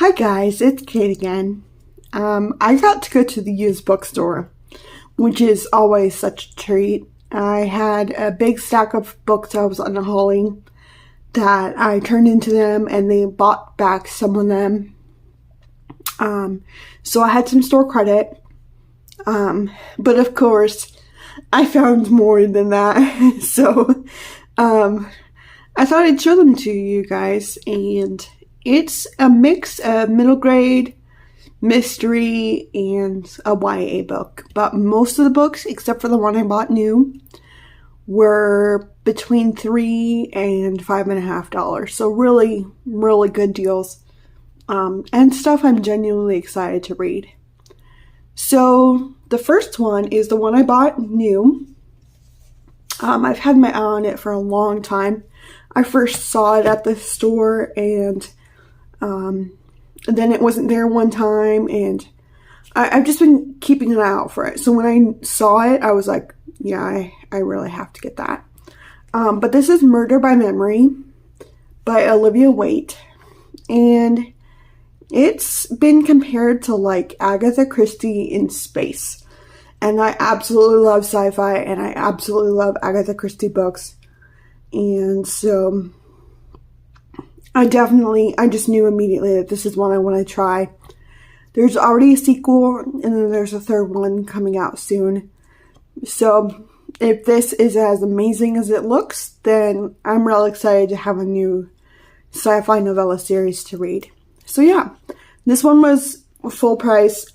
Hi guys, it's Kate again. I got to go to the used bookstore, which is always such a treat. I had a big stack of books I was unhauling that I turned into them and they bought back some of them. So I had some store credit. But of course, I found more than that. So I thought I'd show them to you guys, and it's a mix of middle grade, mystery, and a YA book. But most of the books, except for the one I bought new, were between $3 and $5.50. So really, really good deals. And stuff I'm genuinely excited to read. So the first one is the one I bought new. I've had my eye on it for a long time. I first saw it at the store, and then it wasn't there one time, and I've just been keeping an eye out for it. So when I saw it, I was like, yeah, I really have to get that. But this is Murder by Memory by Olivia Waite, and it's been compared to like Agatha Christie in space. And I absolutely love sci-fi, and I absolutely love Agatha Christie books. And so I just knew immediately that this is one I want to try. There's already a sequel, and then there's a third one coming out soon. So if this is as amazing as it looks, then I'm really excited to have a new sci-fi novella series to read. So yeah, this one was full price,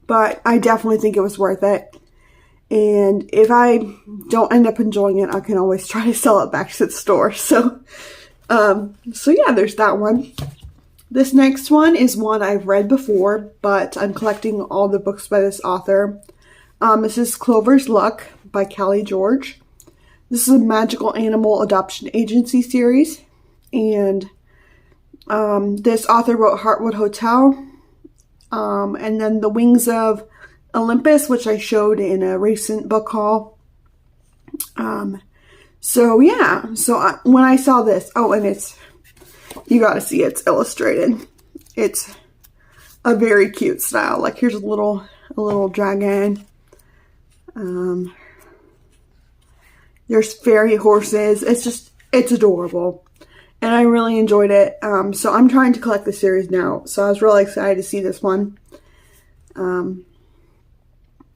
but I definitely think it was worth it. And if I don't end up enjoying it, I can always try to sell it back to the store. So yeah, there's that one. This next one is one I've read before, but I'm collecting all the books by this author. This is Clover's Luck by Callie George. This is a magical animal adoption agency series. And this author wrote Heartwood Hotel, and then The Wings of Olympus, which I showed in a recent book haul. So yeah, when I saw this, and you gotta see it's illustrated. It's a very cute style. Like here's a little dragon. There's fairy horses. It's adorable. And I really enjoyed it. So I'm trying to collect the series now. So I was really excited to see this one.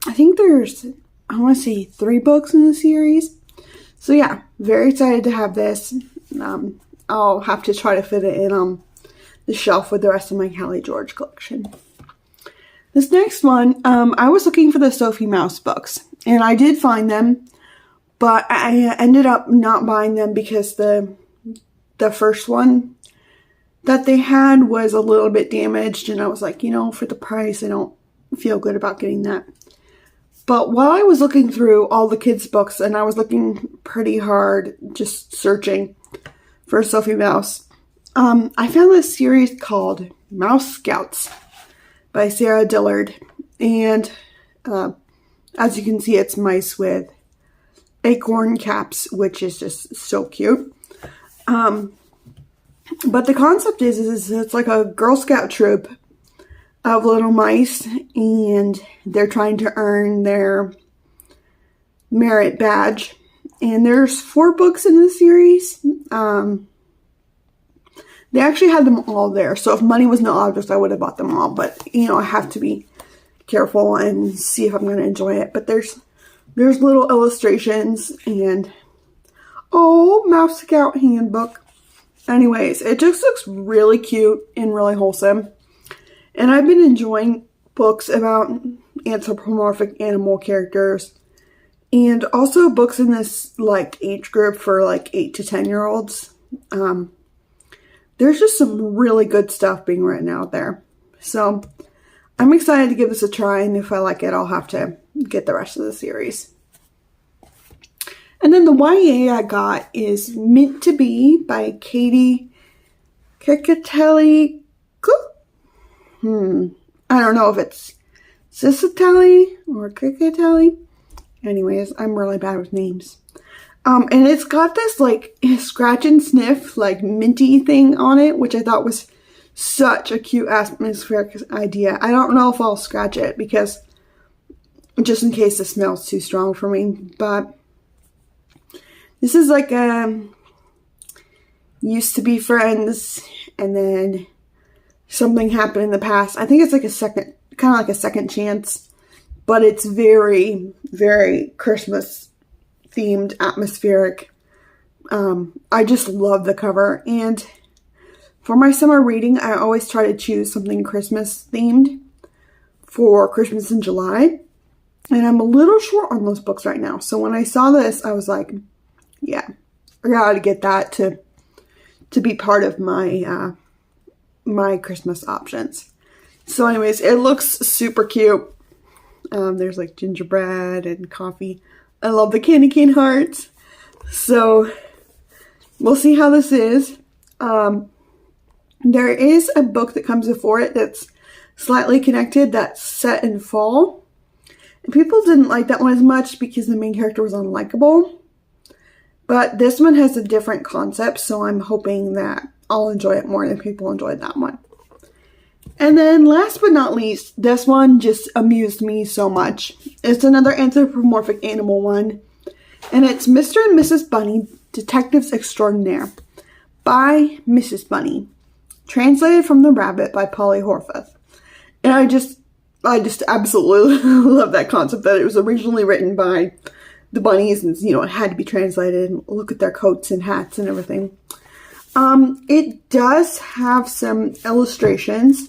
I think there's, I want to say 3 books in the series. So yeah, very excited to have this. I'll have to try to fit it in on the shelf with the rest of my Callie George collection. This next one, I was looking for the Sophie Mouse books. And I did find them. But I ended up not buying them because the first one that they had was a little bit damaged, and I was like, for the price, I don't feel good about getting that. But while I was looking through all the kids' books, and I was looking pretty hard, just searching for Sophie Mouse, I found this series called Mouse Scouts by Sarah Dillard, and as you can see, it's mice with acorn caps, which is just so cute. But the concept is it's like a Girl Scout troop of little mice, and they're trying to earn their merit badge. And there's 4 books in the series. They actually had them all there. So if money was no object, I would have bought them all. But, I have to be careful and see if I'm going to enjoy it. But there's little illustrations and, Mouse Scout handbook. Anyways, it just looks really cute and really wholesome. And I've been enjoying books about anthropomorphic animal characters. And also books in this, age group for, 8 to 10-year-olds. There's just some really good stuff being written out there. So, I'm excited to give this a try. And if I like it, I'll have to get the rest of the series. And then the YA I got is Meant to Be by Katie Cicatelli. I don't know if it's Cicatelli or Cicatelli. Anyways, I'm really bad with names. And it's got this scratch and sniff minty thing on it, which I thought was such a cute atmospheric idea. I don't know if I'll scratch it because just in case the smell's too strong for me, but this is like used to be friends and then something happened in the past. I think it's like kind of like a second chance, but it's very, very Christmas themed, atmospheric. I just love the cover, and for my summer reading, I always try to choose something Christmas themed for Christmas in July, and I'm a little short on those books right now. So when I saw this, I was like, yeah, I gotta get that to be part of my my Christmas options. So anyways, it looks super cute. There's like gingerbread and coffee. I love the candy cane hearts. So we'll see how this is. There is a book that comes before it that's slightly connected that's set in fall. And people didn't like that one as much because the main character was unlikable. But this one has a different concept, so I'm hoping that I'll enjoy it more than people enjoyed that one. And then last but not least, this one just amused me so much. It's another anthropomorphic animal one. And it's Mr. and Mrs. Bunny, Detectives Extraordinaire by Mrs. Bunny. Translated from The Rabbit by Polly Horvath. And I just absolutely love that concept that it was originally written by the bunnies and, it had to be translated and look at their coats and hats and everything. It does have some illustrations.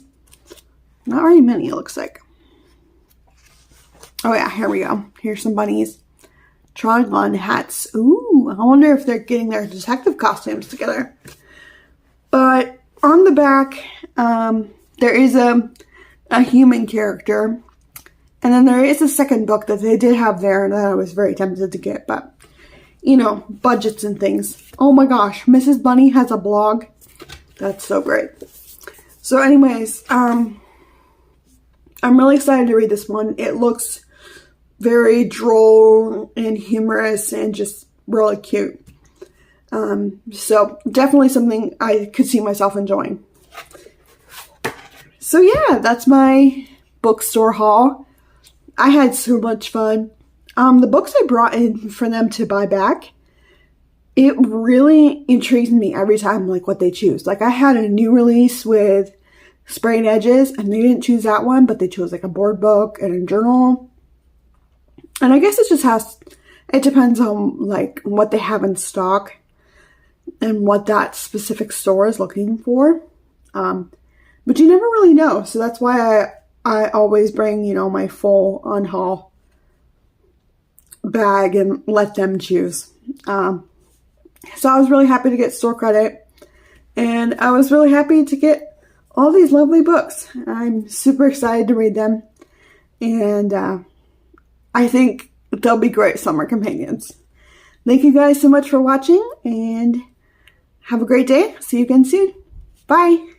Not very many, it looks like. Oh yeah, here we go. Here's some bunnies trying on hats. Ooh, I wonder if they're getting their detective costumes together. But on the back, there is a human character. And then there is a second book that they did have there that I was very tempted to get. But, budgets and things. Oh my gosh, Mrs. Bunny has a blog. That's so great. So anyways, I'm really excited to read this one. It looks very droll and humorous and just really cute. So definitely something I could see myself enjoying. So yeah, that's my bookstore haul. I had so much fun. The books I brought in for them to buy back, it really intrigues me every time, like what they choose. Like I had a new release with sprayed edges and they didn't choose that one, but they chose like a board book and a journal. And I guess it depends on like what they have in stock and what that specific store is looking for. But you never really know. So that's why I always bring, my full on-haul bag and let them choose. So I was really happy to get store credit. And I was really happy to get all these lovely books. I'm super excited to read them. And I think they'll be great summer companions. Thank you guys so much for watching. And have a great day. See you again soon. Bye.